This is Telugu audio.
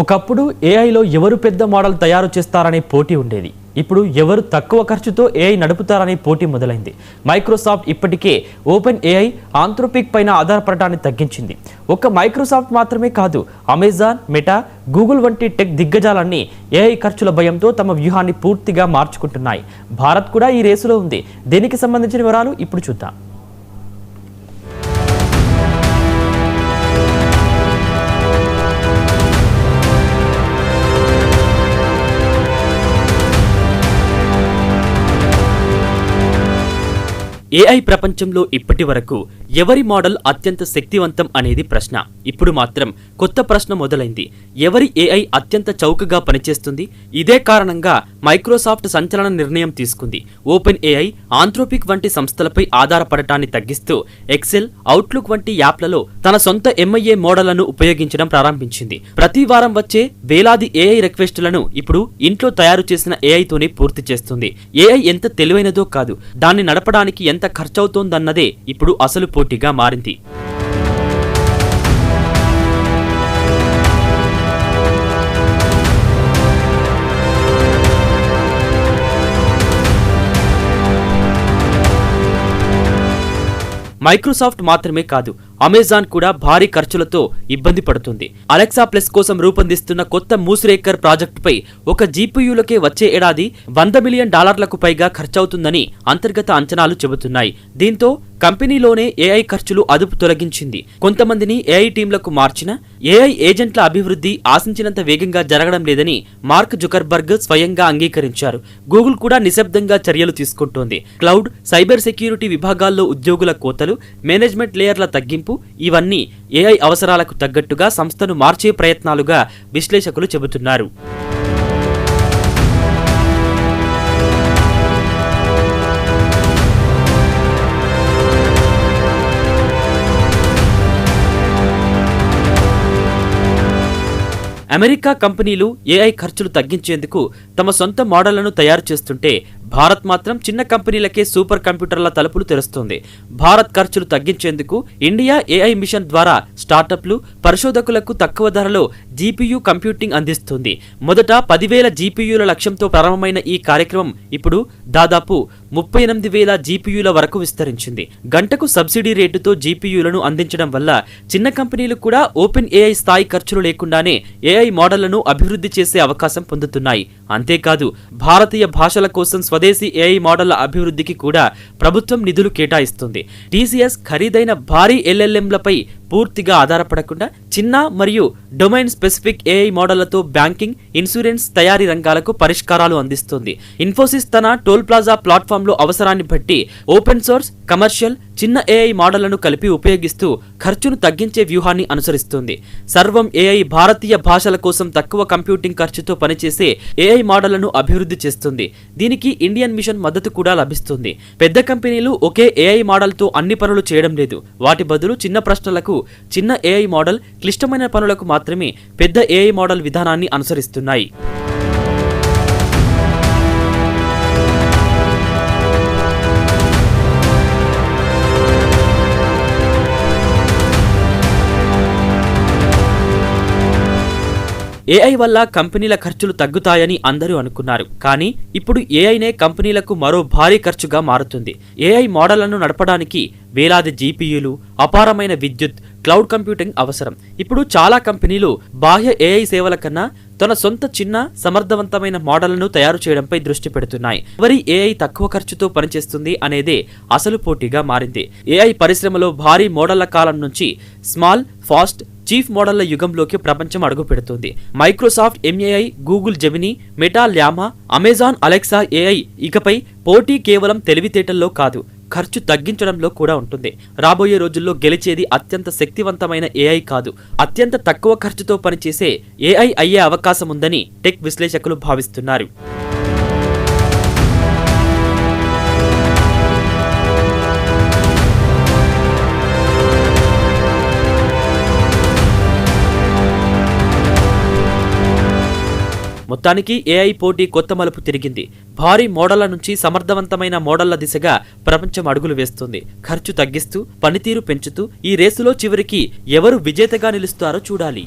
ఒకప్పుడు ఏఐలో ఎవరు పెద్ద మోడల్ తయారు చేస్తారనే పోటీ ఉండేది. ఇప్పుడు ఎవరు తక్కువ ఖర్చుతో ఏఐ నడుపుతారనే పోటీ మొదలైంది. మైక్రోసాఫ్ట్ ఇప్పటికే ఓపెన్ ఏఐ ఆంథ్రోపిక్ పైన ఆధారపడటాన్ని తగ్గించింది. ఒక్క మైక్రోసాఫ్ట్ మాత్రమే కాదు, అమెజాన్, మెటా, గూగుల్ వంటి టెక్ దిగ్గజాలన్నీ ఏఐ ఖర్చుల భయంతో తమ వ్యూహాన్ని పూర్తిగా మార్చుకుంటున్నాయి. భారత్ కూడా ఈ రేసులో ఉంది. దీనికి సంబంధించిన వివరాలు ఇప్పుడు చూద్దాం. ఏఐ ప్రపంచంలో ఇప్పటి వరకు ఎవరి మోడల్ అత్యంత శక్తివంతం అనేది ప్రశ్న. ఇప్పుడు మాత్రం కొత్త ప్రశ్న మొదలైంది. ఎవరి ఏఐ అత్యంత చౌకగా పనిచేస్తుంది? ఇదే కారణంగా మైక్రోసాఫ్ట్ సంచలన నిర్ణయం తీసుకుంది. ఓపెన్ ఏఐ, ఆంథ్రోపిక్ వంటి సంస్థలపై ఆధారపడటాన్ని తగ్గిస్తూ ఎక్సెల్, అవుట్లుక్ వంటి యాప్లలో తన సొంత ఎంఐఏ మోడళ్లను ఉపయోగించడం ప్రారంభించింది. ప్రతి వారం వచ్చే వేలాది ఏఐ రిక్వెస్టులను ఇప్పుడు ఇంట్లో తయారు చేసిన ఏఐతోనే పూర్తి చేస్తుంది. ఏఐ ఎంత తెలివైనదో కాదు, దాన్ని నడపడానికి ఎంత ఖర్చవుతోందన్నదే ఇప్పుడు అసలు పోటీగా మారింది. మైక్రోసాఫ్ట్ మాత్రమే కాదు, అమెజాన్ కూడా భారీ ఖర్చులతో ఇబ్బంది పడుతుంది. అలెక్సా ప్లస్ కోసం రూపొందిస్తున్న కొత్త మూస్రేకర్ ప్రాజెక్టుపై ఒక జీపీయూలకే వచ్చే ఏడాది $100 మిలియన్ పైగా ఖర్చవుతుందని అంతర్గత అంచనాలు చెబుతున్నాయి. దీంతో కంపెనీలోనే ఏఐ ఖర్చులు అదుపు తొలగించింది. కొంతమందిని ఏఐ టీంలకు మార్చిన ఏఐ ఏజెంట్ల అభివృద్ధి ఆశించినంత వేగంగా జరగడం లేదని మార్క్ జుకర్బర్గ్ స్వయంగా అంగీకరించారు. గూగుల్ కూడా నిశ్శబ్దంగా చర్యలు తీసుకుంటోంది. క్లౌడ్, సైబర్ సెక్యూరిటీ విభాగాల్లో ఉద్యోగుల కోతలు, మేనేజ్మెంట్ లేయర్ల తగ్గింపు, ఇవన్నీ ఏఐ అవసరాలకు తగ్గట్టుగా సంస్థను మార్చే ప్రయత్నాలుగా విశ్లేషకులు చెబుతున్నారు. అమెరికా కంపెనీలు ఏఐ ఖర్చులు తగ్గించేందుకు తమ సొంత మోడళ్లను తయారు చేస్తుంటే భారత్ మాత్రం చిన్న కంపెనీలకే సూపర్ కంప్యూటర్ల తలుపులు తెరుస్తోంది. భారత్ ఖర్చులు తగ్గించేందుకు ఇండియా ఏఐ మిషన్ ద్వారా స్టార్టప్లు, పరిశోధకులకు తక్కువ ధరలో జీపీయూ కంప్యూటింగ్ అందిస్తుంది. మొదట 10,000 జీపీయూల లక్ష్యంతో ప్రారంభమైన ఈ కార్యక్రమం ఇప్పుడు దాదాపు 38,000 జీపీయూల వరకు విస్తరించింది. గంటకు సబ్సిడీ రేటుతో జీపీయూలను అందించడం వల్ల చిన్న కంపెనీలు కూడా ఓపెన్ ఏఐ స్థాయి ఖర్చులు లేకుండానే ఏఐ మోడళ్లను అభివృద్ధి చేసే అవకాశం పొందుతున్నాయి. అంతేకాదు, భారతీయ భాషల కోసం స్వదేశీ ఏఐ మోడళ్ల అభివృద్ధికి కూడా ప్రభుత్వం నిధులు కేటాయిస్తుంది. టీసీఎస్ ఖరీదైన భారీ ఎల్ఎల్ఎంలపై పూర్తిగా ఆధారపడకుండా చిన్న మరియు డొమైన్ స్పెసిఫిక్ ఏఐ మోడళ్లతో బ్యాంకింగ్, ఇన్సూరెన్స్ తయారీ రంగాలకు పరిష్కారాలు అందిస్తుంది. ఇన్ఫోసిస్ తన టోల్ ప్లాజా ప్లాట్ఫామ్లో అవసరాన్ని బట్టి ఓపెన్ సోర్స్, కమర్షియల్, చిన్న ఏఐ మోడళ్లను కలిపి ఉపయోగిస్తూ ఖర్చును తగ్గించే వ్యూహాన్ని అనుసరిస్తుంది. సర్వం ఏఐ భారతీయ భాషల కోసం తక్కువ కంప్యూటింగ్ ఖర్చుతో పనిచేసే ఏఐ మోడళ్లను అభివృద్ధి చేస్తుంది. దీనికి ఇండియన్ మిషన్ మద్దతు కూడా లభిస్తుంది. పెద్ద కంపెనీలు ఒకే ఏఐ మోడల్తో అన్ని పనులు చేయడం లేదు. వాటి బదులు చిన్న ప్రశ్నలకు చిన్న ఏఐ మోడల్, క్లిష్టమైన పనులకు మాత్రమే పెద్ద ఏఐ మోడల్ విధానాన్ని అనుసరిస్తున్నాయి. ఏఐ వల్ల కంపెనీల ఖర్చులు తగ్గుతాయని అందరూ అనుకున్నారు. కానీ ఇప్పుడు ఏఐనే కంపెనీలకు మరో భారీ ఖర్చుగా మారుతుంది. ఏఐ మోడళ్లను నడపడానికి వేలాది జీపీయూలు, అపారమైన విద్యుత్, క్లౌడ్ కంప్యూటింగ్ అవసరం. ఇప్పుడు చాలా కంపెనీలు బాహ్య ఏఐ సేవల కన్నా తన సొంత చిన్న, సమర్థవంతమైన మోడళ్లను తయారు చేయడంపై దృష్టి పెడుతున్నాయి. ఎవరి ఏఐ తక్కువ ఖర్చుతో పనిచేస్తుంది అనేదే అసలు పోటీగా మారింది. ఏఐ పరిశ్రమలో భారీ మోడళ్ల కాలం నుంచి స్మాల్, ఫాస్ట్, చీఫ్ మోడళ్ల యుగంలోకి ప్రపంచం అడుగు పెడుతుంది. Microsoft MAI, Google Gemini, Meta Llama, Amazon Alexa AI ఇకపై పోటీ కేవలం తెలివితేటల్లో కాదు, ఖర్చు తగ్గించడంలో కూడా ఉంటుంది. రాబోయే రోజుల్లో గెలిచేది అత్యంత శక్తివంతమైన ఏఐ కాదు, అత్యంత తక్కువ ఖర్చుతో పనిచేసే ఏఐ అయ్యే అవకాశం ఉందని టెక్ విశ్లేషకులు భావిస్తున్నారు. మొత్తానికి ఏఐ పోటీ కొత్త మలుపు తిరిగింది. భారీ మోడళ్ల నుంచి సమర్థవంతమైన మోడళ్ల దిశగా ప్రపంచం అడుగులు వేస్తుంది. ఖర్చు తగ్గిస్తూ, పనితీరు పెంచుతూ ఈ రేసులో చివరికి ఎవరు విజేతగా నిలుస్తారో చూడాలి.